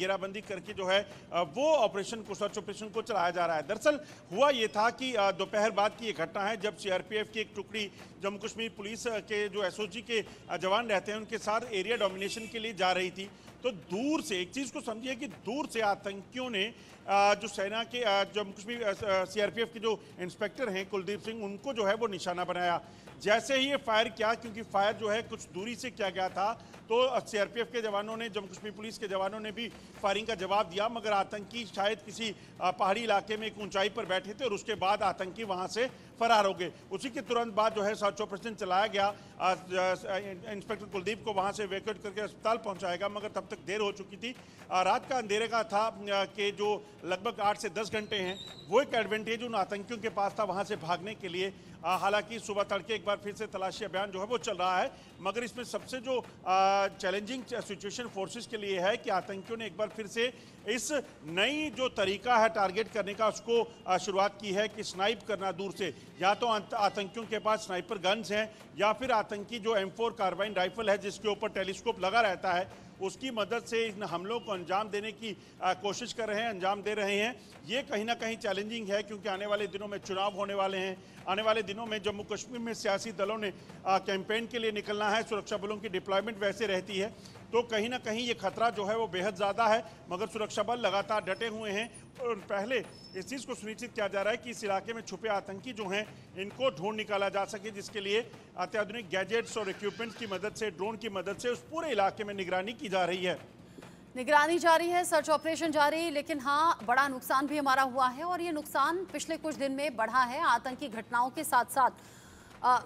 घेराबंदी करके जो है वो ऑपरेशन को, सर्च ऑपरेशन को चलाया जा रहा है। दरअसल हुआ ये था कि दोपहर बाद की ये घटना है जब सीआरपीएफ की एक टुकड़ी जम्मू कश्मीर पुलिस के जो एसओजी के जवान रहते हैं उनके साथ एरिया डोमिनेशन के लिए जा रही थी। तो दूर से एक चीज़ को समझिए कि दूर से आतंकियों ने जो सेना के जम्मू कश्मीर सीआरपीएफ के जो इंस्पेक्टर हैं कुलदीप सिंह, उनको जो है वो निशाना बनाया। जैसे ही ये फायर किया, क्योंकि फायर जो है कुछ दूरी से किया गया था, तो सीआरपीएफ के जवानों ने, जम्मू कश्मीर पुलिस के जवानों ने भी फायरिंग का जवाब दिया, मगर आतंकी शायद किसी पहाड़ी इलाके में एक ऊंचाई पर बैठे थे और उसके बाद आतंकी वहां से फरार हो गए। उसी के तुरंत बाद जो है सर्च ऑपरेशन चलाया गया। इंस्पेक्टर कुलदीप को वहां से इवैक्यूएट करके अस्पताल पहुंचाया गया, मगर तब तक देर हो चुकी थी। रात का अंधेरे का था कि जो लगभग 8 से 10 घंटे हैं वो एक एडवांटेज उन आतंकियों के पास था वहां से भागने के लिए। हालांकि सुबह तड़के एक बार फिर से तलाशी अभियान जो है वो चल रहा है, मगर इसमें सबसे जो चैलेंजिंग सिचुएशन फोर्सेस के लिए है कि आतंकियों ने एक बार फिर से इस नई जो तरीका है टारगेट करने का उसको शुरुआत की है कि स्नाइप करना दूर से। या तो आतंकियों के पास स्नाइपर गन्स हैं या फिर आतंकी जो M4 कार्बाइन राइफल है जिसके ऊपर टेलीस्कोप लगा रहता है, उसकी मदद से इन हमलों को अंजाम देने की कोशिश कर रहे हैं, अंजाम दे रहे हैं। ये कहीं ना कहीं चैलेंजिंग है क्योंकि आने वाले दिनों में चुनाव होने वाले हैं। आने वाले दिनों में जम्मू कश्मीर में सियासी दलों ने कैंपेन के लिए निकलना है, सुरक्षा बलों की डिप्लॉयमेंट वैसे रहती है, तो कहीं ना कहीं ये खतरा जो है वो बेहद ज़्यादा है। मगर सुरक्षा बल लगातार डटे हुए हैं और पहले इस चीज़ को सुनिश्चित किया जा रहा है कि इस इलाके में छुपे आतंकी जो हैं इनको ढूंढ निकाला जा सके, जिसके लिए अत्याधुनिक गैजेट्स और इक्विपमेंट्स की मदद से, ड्रोन की मदद से उस पूरे इलाके में निगरानी की जा रही है। निगरानी जारी है, सर्च ऑपरेशन जारी, लेकिन हाँ बड़ा नुकसान भी हमारा हुआ है और ये नुकसान पिछले कुछ दिन में बढ़ा है आतंकी घटनाओं के साथ साथ।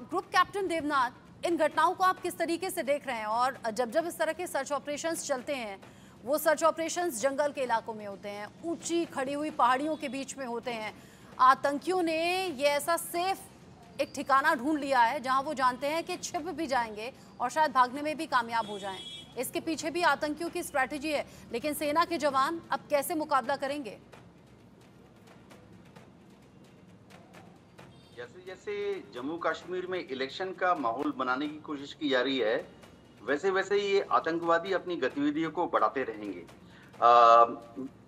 ग्रुप कैप्टन देवनाथ, इन घटनाओं को आप किस तरीके से देख रहे हैं? और जब जब इस तरह के सर्च ऑपरेशंस चलते हैं, वो सर्च ऑपरेशंस जंगल के इलाकों में होते हैं, ऊंची खड़ी हुई पहाड़ियों के बीच में होते हैं। आतंकियों ने ये ऐसा सेफ एक ठिकाना ढूंढ लिया है जहां वो जानते हैं कि छिप भी जाएंगे और शायद भागने में भी कामयाब हो जाएं। इसके पीछे भी आतंकियों की स्ट्रैटेजी है, लेकिन सेना के जवान अब कैसे मुकाबला करेंगे? जैसे जैसे जम्मू कश्मीर में इलेक्शन का माहौल बनाने की कोशिश की जा रही है, वैसे वैसे ये आतंकवादी अपनी गतिविधियों को बढ़ाते रहेंगे।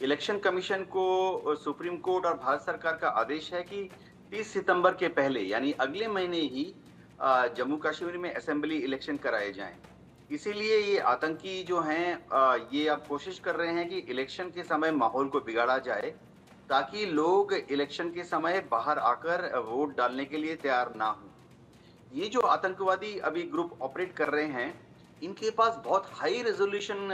इलेक्शन कमीशन को सुप्रीम कोर्ट और भारत सरकार का आदेश है कि 30 सितंबर के पहले यानी अगले महीने ही जम्मू कश्मीर में असेंबली इलेक्शन कराए जाएं। इसीलिए ये आतंकी जो हैं ये अब कोशिश कर रहे हैं कि इलेक्शन के समय माहौल को बिगाड़ा जाए ताकि लोग इलेक्शन के समय बाहर आकर वोट डालने के लिए तैयार ना हो। ये जो आतंकवादी अभी ग्रुप ऑपरेट कर रहे हैं, इनके पास बहुत हाई रेजोल्यूशन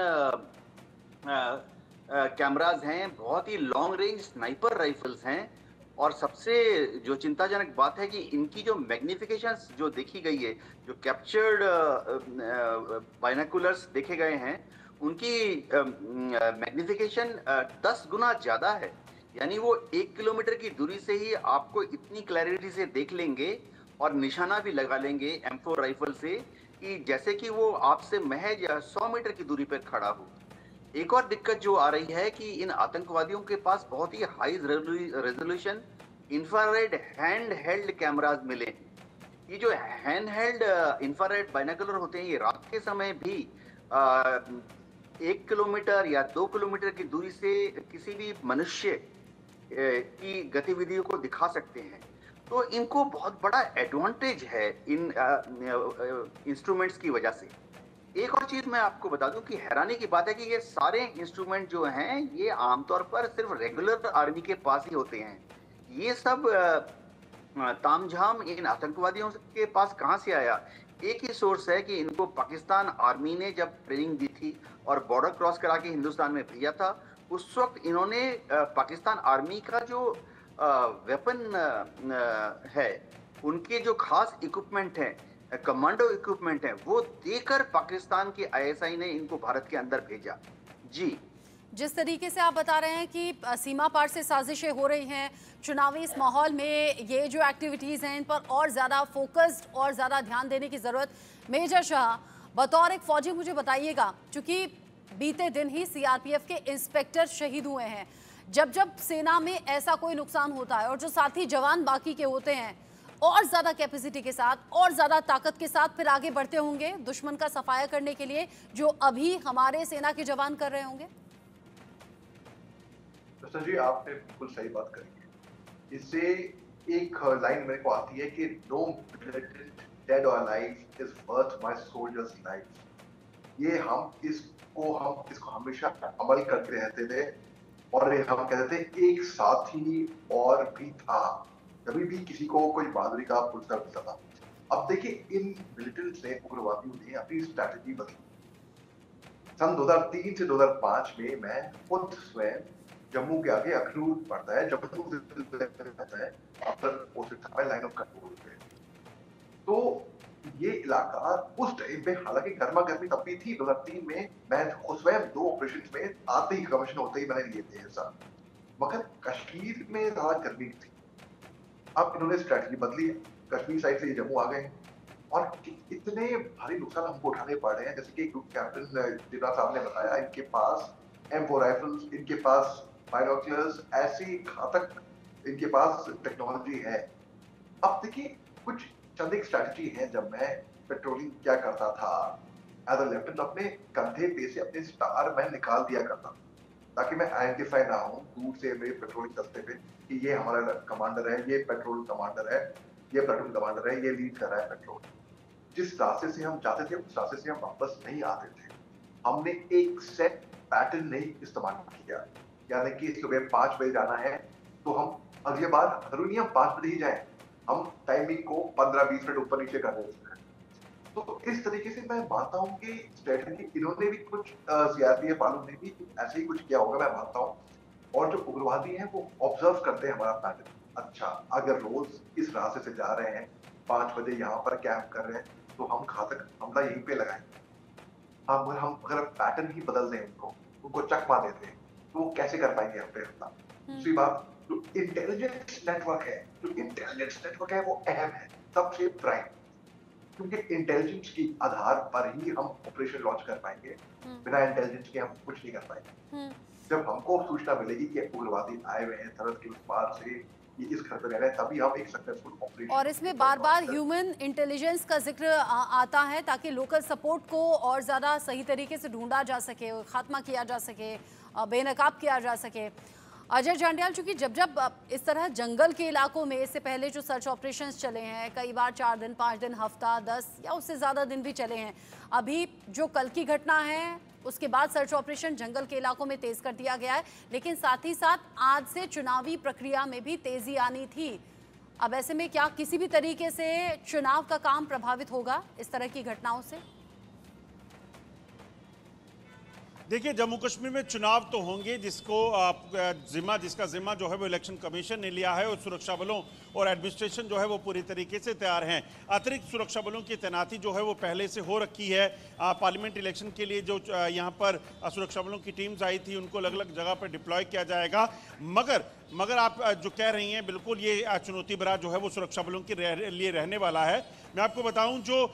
कैमराज हैं, बहुत ही लॉन्ग रेंज स्नाइपर राइफल्स हैं और सबसे जो चिंताजनक बात है कि इनकी जो मैग्निफिकेशन जो देखी गई है, जो कैप्चर्ड बाइनोकुलर्स देखे गए हैं, उनकी मैग्निफिकेशन 10 गुना ज्यादा है। यानी वो 1 किलोमीटर की दूरी से ही आपको इतनी क्लैरिटी से देख लेंगे और निशाना भी लगा लेंगे M4 राइफल से कि जैसे कि वो आपसे महज 100 मीटर की दूरी पर खड़ा हो। एक और दिक्कत जो आ रही है कि इन आतंकवादियों के पास बहुत ही high resolution infrared hand held cameras मिले हैं। ये जो हैंड हेल्ड इंफ्रारेड बाइनोकुलर होते हैं, ये रात के समय भी 1 किलोमीटर या 2 किलोमीटर की दूरी से किसी भी मनुष्य की गतिविधियों को दिखा सकते हैं। तो इनको बहुत बड़ा एडवांटेज है इन इंस्ट्रूमेंट्स की वजह से। एक और चीज मैं आपको बता दूं कि हैरानी की बात है कि ये सारे इंस्ट्रूमेंट जो हैं ये आमतौर पर सिर्फ रेगुलर आर्मी के पास ही होते हैं। ये सब तामझाम इन आतंकवादियों के पास कहां से आया? एक ही सोर्स है कि इनको पाकिस्तान आर्मी ने जब ट्रेनिंग दी थी और बॉर्डर क्रॉस करा के हिंदुस्तान में भेजा था, उस वक्त इन्होंने पाकिस्तान आर्मी का जो वेपन है, उनके जो खास इक्विपमेंट हैं, कमांडो इक्विपमेंट है, वो देकर पाकिस्तान की आईएसआई ने इनको भारत के अंदर भेजा। जी, जिस तरीके से आप बता रहे हैं कि सीमा पार से साजिशें हो रही हैं, चुनावी इस माहौल में ये जो एक्टिविटीज़ हैं इन पर और ज़्यादा फोकस्ड और ज़्यादा ध्यान देने की ज़रूरत। मेजर शाह, बतौर एक फौजी मुझे बताइएगा, चूँकि बीते दिन ही सीआरपीएफ के इंस्पेक्टर शहीद हुए हैं, जब जब सेना में ऐसा कोई नुकसान होता है और जो साथी जवान बाकी के होते हैं और ज़्यादा कैपेसिटी के साथ और ज़्यादा ताकत के साथ फिर आगे बढ़ते होंगे दुश्मन का सफाया करने के लिए, जो अभी हमारे सेना के जवान कर रहे होंगे? दरअसल जी आपने बिल्कुल सही बात करी है। इससे एक लाइन मेरे को आती है कि नो मिलिटेंट डेड और alive is worth my soldiers life. ये हम इसको हमेशा अमल करते रहते थे और ये हम कहते थे एक साथी और भी था, कभी भी किसी को कोई बहादुरी का पुरस्कार मिलता था। अब देखिए इन मिलिटेंट्स ने, उग्रवादियों ने अपनी स्ट्रैटेजी बदली। सन 2003 से 2005 में मैं खुद स्वयं जम्मू के आगे अखनूर पड़ता है, जम्मू रहता है, लाइन ऑफ कंट्रोल पे। तो ये इलाका उस टाइम पे हालांकि गर्मा गर्मी तब भी थी 2003 में, मैं खुद स्वयं 2 ऑपरेशन में आते ही कमीशन होते ही मैंने लिए थे ऐसा, मगर कश्मीर में ज्यादा गर्मी थी। अब इन्होंने स्ट्रैटेजी बदली है, कश्मीर साइड से ये जम्मू आ गए और इतने भारी नुकसान हमको उठाने पड़ रहे हैं। जैसे कि ग्रुप कैप्टन जिना साहब ने बताया, इनके पास M4 राइफल्स, इनके पास बाइनोकुलर्स, ऐसी घातक इनके पास टेक्नोलॉजी है। अब देखिए कुछ चंद एक स्ट्रैटेजी है। जब मैं पेट्रोलिंग क्या करता था एज अ लेफ्टिनेंट, अपने कंधे पे से अपने स्टार मैं निकाल दिया करता ताकि मैं आइडेंटिफाई ना हूं दूर से मेरे पेट्रोलिंग दस्ते पे कि ये हमारा कमांडर है, ये पेट्रोल कमांडर है, ये प्लाटून कमांडर है, ये लीड कर रहा है पेट्रोल। जिस रास्ते से हम जाते थे उस रास्ते से हम वापस नहीं आते थे। हमने एक सेट पैटर्न नहीं इस्तेमाल किया, यानी कि सुबह 5 बजे जाना है तो हम अगली बार जरूरी नहीं हम 5 बजे ही जाएं, हम टाइमिंग को 15-20 मिनट ऊपर नीचे कर देते हैं। तो इस तरीके से मैं मानता हूँ कि स्ट्रेटेजी इन्होंने भी कुछ सीआरपीएफ वालों ने भी ऐसे ही कुछ किया होगा, मैं मानता हूँ। और जो उग्रवादी हैं वो ऑब्जर्व करते हैं हमारा पैटर्न। अच्छा, अगर रोज इस रास्ते से जा रहे हैं, 5 बजे यहाँ पर कैंप कर रहे हैं, तो हम घातक हमला यहीं पे लगाएंगे। हम अगर पैटर्न ही बदल दें, उनको चकमा देते हैं, तो वो कैसे कर पाएंगे हम पे हमला। दूसरी बात, जो इंटेलिजेंस नेटवर्क है वो अहम है, सबसे प्राइम, क्योंकि इंटेलिजेंस के आधार पर ही हम ऑपरेशन लॉन्च कर पाएंगे। बिना इंटेलिजेंस के हम कुछ नहीं कर पाएंगे। जब हमको सूचना मिलेगी कि उग्रवादी आए हुए हैं सरहद के उस पार से, ये इस घर पे रह रहे हैं, तभी हम एक सक्सेसफुल ऑपरेशन। और इसमें बार बार ह्यूमन इंटेलिजेंस का जिक्र आता है ताकि लोकल सपोर्ट को और ज़्यादा सही तरीके से ढूंढा जा सके, खात्मा किया जा सके, बेनकाब किया जा सके। अजय जांडियाल, चूंकि जब जब इस तरह जंगल के इलाकों में इससे पहले जो सर्च ऑपरेशंस चले हैं, कई बार 4 दिन, 5 दिन, हफ्ता, 10 या उससे ज़्यादा दिन भी चले हैं, अभी जो कल की घटना है उसके बाद सर्च ऑपरेशन जंगल के इलाकों में तेज कर दिया गया है, लेकिन साथ ही साथ आज से चुनावी प्रक्रिया में भी तेजी आनी थी। अब ऐसे में क्या किसी भी तरीके से चुनाव का काम प्रभावित होगा इस तरह की घटनाओं से? देखिए, जम्मू कश्मीर में चुनाव तो होंगे, जिसका जिम्मा जो है वो इलेक्शन कमीशन ने लिया है और सुरक्षा बलों और एडमिनिस्ट्रेशन जो है वो पूरी तरीके से तैयार हैं। अतिरिक्त सुरक्षा बलों की तैनाती जो है वो पहले से हो रखी है। पार्लियामेंट इलेक्शन के लिए जो यहाँ पर सुरक्षा बलों की टीम्स आई थी उनको अलग अलग जगह पर डिप्लॉय किया जाएगा। मगर आप जो कह रही हैं बिल्कुल, ये चुनौती भरा जो है वो सुरक्षा बलों के लिए रहने वाला है। मैं आपको बताऊं, जो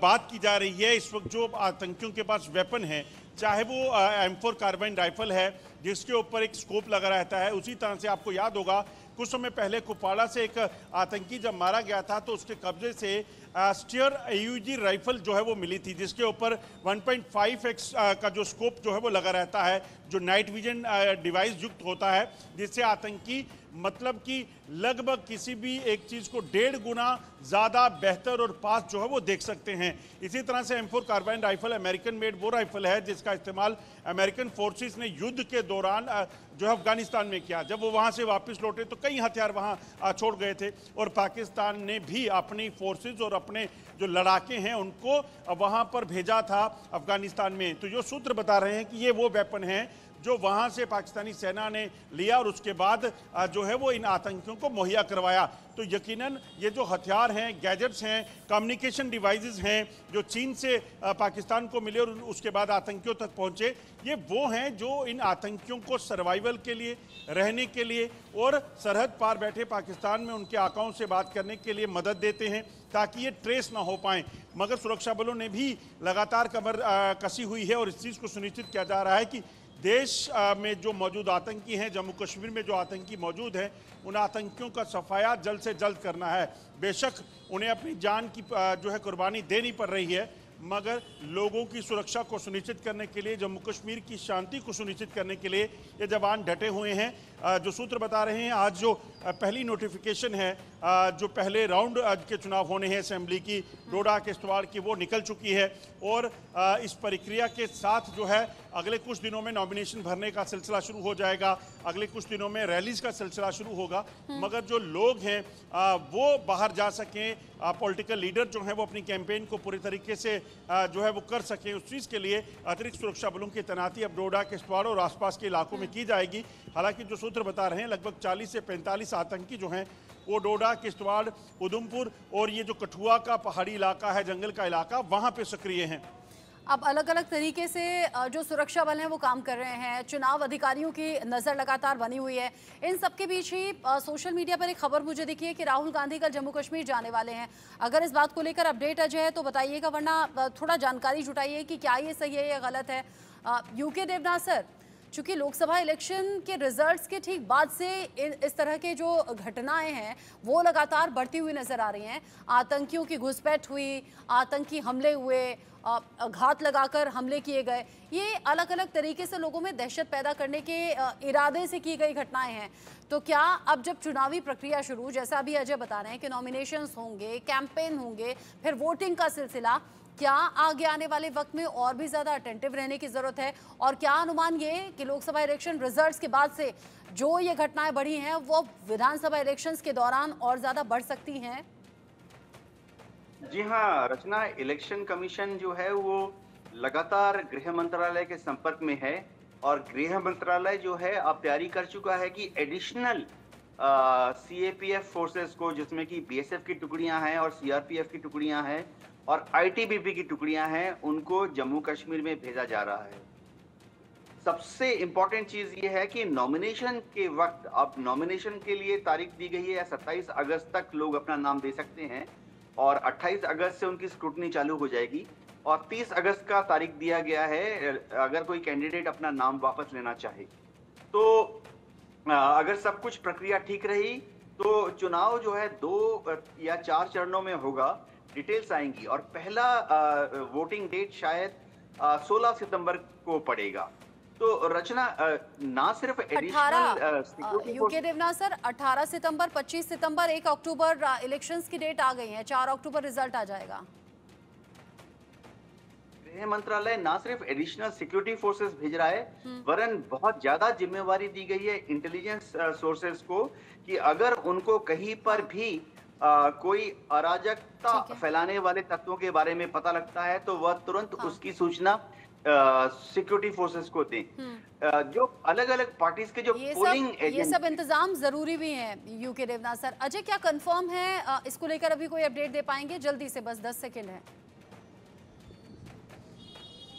बात की जा रही है इस वक्त, जो आतंकियों के पास वेपन है, चाहे वो M4 कार्बाइन राइफल है जिसके ऊपर एक स्कोप लगा रहता है, उसी तरह से आपको याद होगा कुछ समय पहले कुपवाड़ा से एक आतंकी जब मारा गया था तो उसके कब्जे से स्टीयर AUG राइफल जो है वो मिली थी, जिसके ऊपर 1.5x का जो स्कोप जो है वो लगा रहता है, जो नाइट विजन डिवाइस युक्त होता है, जिससे आतंकी मतलब कि लगभग किसी भी एक चीज़ को 1.5 गुना ज़्यादा बेहतर और पास जो है वो देख सकते हैं। इसी तरह से M4 carbine rifle American made वो राइफल है जिसका इस्तेमाल अमेरिकन फोर्सेस ने युद्ध के दौरान जो है अफगानिस्तान में किया। जब वो वहाँ से वापस लौटे तो कई हथियार वहाँ छोड़ गए थे और पाकिस्तान ने भी अपनी फोर्सेस और अपने जो लड़ाके हैं उनको वहाँ पर भेजा था अफगानिस्तान में। तो जो सूत्र बता रहे हैं कि ये वो वेपन है जो वहाँ से पाकिस्तानी सेना ने लिया और उसके बाद जो है वो इन आतंकियों को मुहैया करवाया। तो यकीनन ये जो हथियार हैं, गैजेट्स हैं, कम्युनिकेशन डिवाइसेस हैं जो चीन से पाकिस्तान को मिले और उसके बाद आतंकियों तक पहुँचे, ये वो हैं जो इन आतंकियों को सर्वाइवल के लिए, रहने के लिए और सरहद पार बैठे पाकिस्तान में उनके आकाओं से बात करने के लिए मदद देते हैं ताकि ये ट्रेस ना हो पाएँ। मगर सुरक्षा बलों ने भी लगातार कमर कसी हुई है और इस चीज़ को सुनिश्चित किया जा रहा है कि देश में जो मौजूद आतंकी हैं, जम्मू कश्मीर में जो आतंकी मौजूद हैं, उन आतंकियों का सफाया जल्द से जल्द करना है। बेशक उन्हें अपनी जान की जो है कुर्बानी देनी पड़ रही है, मगर लोगों की सुरक्षा को सुनिश्चित करने के लिए, जम्मू कश्मीर की शांति को सुनिश्चित करने के लिए ये जवान डटे हुए हैं। जो सूत्र बता रहे हैं, आज जो पहली नोटिफिकेशन है, जो पहले राउंड के चुनाव होने हैं असेंबली की, डोडा किश्तवाड़ की, वो निकल चुकी है और इस प्रक्रिया के साथ जो है अगले कुछ दिनों में नॉमिनेशन भरने का सिलसिला शुरू हो जाएगा, अगले कुछ दिनों में रैलीज का सिलसिला शुरू होगा। मगर जो लोग हैं वो बाहर जा सकें, पॉलिटिकल लीडर जो हैं वो अपनी कैंपेन को पूरी तरीके से जो है वो कर सकें, उस चीज़ के लिए अतिरिक्त सुरक्षा बलों की तैनाती अब डोडा किश्तवाड़ और आसपास के इलाकों में की जाएगी। हालांकि जो सूत्र बता रहे हैं, लगभग 40 से 45 आतंकी जो हैं वो डोडा किश्तवाड़, उधमपुर और ये जो कठुआ का पहाड़ी इलाका है, जंगल का इलाका, वहाँ पे सक्रिय हैं। अब अलग अलग तरीके से जो सुरक्षा बल हैं वो काम कर रहे हैं, चुनाव अधिकारियों की नज़र लगातार बनी हुई है। इन सबके बीच ही सोशल मीडिया पर एक खबर मुझे दिखी है कि राहुल गांधी कल जम्मू कश्मीर जाने वाले हैं। अगर इस बात को लेकर अपडेट अजय है तो बताइएगा, वरना थोड़ा जानकारी जुटाइए कि क्या ये सही है या गलत है। यूके देवनाथ सर, चूंकि लोकसभा इलेक्शन के रिजल्ट्स के ठीक बाद से इस तरह के जो घटनाएं हैं वो लगातार बढ़ती हुई नजर आ रही हैं। आतंकियों की घुसपैठ हुई, आतंकी हमले हुए, घात लगाकर हमले किए गए, ये अलग अलग तरीके से लोगों में दहशत पैदा करने के इरादे से की गई घटनाएं हैं। तो क्या अब जब चुनावी प्रक्रिया शुरू, जैसा अभी अजय बता रहे हैं कि नॉमिनेशंस होंगे, कैंपेन होंगे, फिर वोटिंग का सिलसिला, क्या आगे आने वाले वक्त में और भी ज़्यादा अटेंटिव रहने की ज़रूरत है? और क्या अनुमान ये कि लोकसभा इलेक्शन रिजल्ट्स के बाद से जो ये घटनाएं बढ़ी हैं वो विधानसभा इलेक्शंस के दौरान और ज़्यादा बढ़ सकती हैं? जी हाँ रचना, इलेक्शन कमीशन जो है वो लगातार गृह मंत्रालय के संपर्क में है और गृह मंत्रालय जो है अब तैयारी कर चुका है कि एडिशनल सीएपीएफ फोर्सेस को, जिसमें कि बीएसएफ की टुकड़ियां हैं और सीआरपीएफ की टुकड़ियां हैं और आईटीबीपी की टुकड़ियां हैं, उनको जम्मू कश्मीर में भेजा जा रहा है। सबसे इंपॉर्टेंट चीज ये है कि नॉमिनेशन के वक्त, अब नॉमिनेशन के लिए तारीख दी गई है 27 अगस्त तक लोग अपना नाम दे सकते हैं और 28 अगस्त से उनकी स्क्रूटनी चालू हो जाएगी और 30 अगस्त का तारीख दिया गया है अगर कोई कैंडिडेट अपना नाम वापस लेना चाहे। तो अगर सब कुछ प्रक्रिया ठीक रही तो चुनाव जो है 2 या 4 चरणों में होगा। डिटेल्स आएंगी और पहला वोटिंग डेट शायद 16 सितंबर को पड़ेगा। तो रचना, ना सिर्फ एडिशनल यूके देवनाथ सर, 18 सितंबर, 25 सितंबर, 1 अक्टूबर इलेक्शंस की डेट आ गई है, 4 अक्टूबर रिजल्ट आ जाएगा। गृह मंत्रालय ना सिर्फ एडिशनल सिक्योरिटी फोर्सेस भेज रहा है, वरन बहुत ज्यादा जिम्मेवारी दी गई है इंटेलिजेंस सोर्सेस को कि अगर उनको कहीं पर भी कोई अराजकता फैलाने वाले तत्वों के बारे में पता लगता है तो वह तुरंत उसकी सूचना सिक्योरिटी फोर्सेस को दें। जो अलग अलग पार्टीज के जो पोलिंग एजेंट, ये सब इंतजाम जरूरी भी हैं यूके देवनाथ सर। अजय, क्या कंफर्म है इसको लेकर अभी कोई अपडेट दे पाएंगे? जल्दी से, बस 10 सेकेंड है।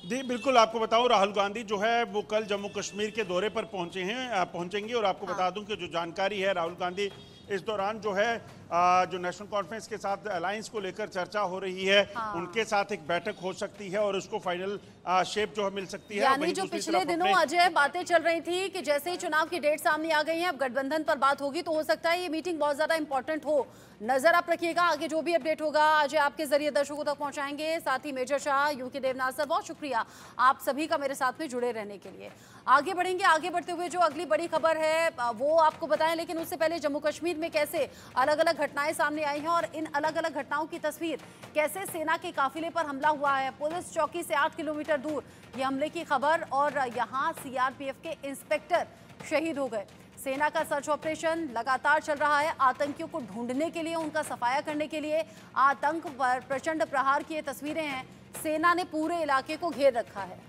जी बिल्कुल, आपको बताऊं, राहुल गांधी जो है वो कल जम्मू कश्मीर के दौरे पर पहुंचेंगे और आपको बता दूं कि जो जानकारी है, राहुल गांधी इस दौरान जो है जो नेशनल कॉन्फ्रेंस के साथ अलायंस को लेकर चर्चा हो रही है, उनके साथ एक बैठक हो सकती है और उसको फाइनल शेप जो है मिल सकती है। यानी जो पिछले दिनों अजय बातें चल रही थी कि जैसे ही चुनाव की डेट सामने आ गई है, अब गठबंधन पर बात होगी, तो हो सकता है ये मीटिंग बहुत ज्यादा इंपॉर्टेंट हो। नजर आप रखिएगा, आगे जो भी अपडेट होगा अजय आपके जरिए दर्शकों तक पहुंचाएंगे। साथ ही major Shah, UK Devnath sir, बहुत शुक्रिया आप सभी का मेरे साथ में जुड़े रहने के लिए। आगे बढ़ेंगे, आगे बढ़ते हुए जो अगली बड़ी खबर है वो आपको बताएं, लेकिन उससे पहले जम्मू कश्मीर में कैसे अलग अलग घटनाएं सामने आई हैं और इन अलग अलग घटनाओं की तस्वीर, कैसे सेना के काफिले पर हमला हुआ है पुलिस चौकी से 8 किलोमीटर दूर, ये हमले की खबर। और यहाँ सीआरपीएफ के इंस्पेक्टर शहीद हो गए। सेना का सर्च ऑपरेशन लगातार चल रहा है आतंकियों को ढूंढने के लिए, उनका सफाया करने के लिए। आतंक पर प्रचंड प्रहार की ये तस्वीरें हैं, सेना ने पूरे इलाके को घेर रखा है।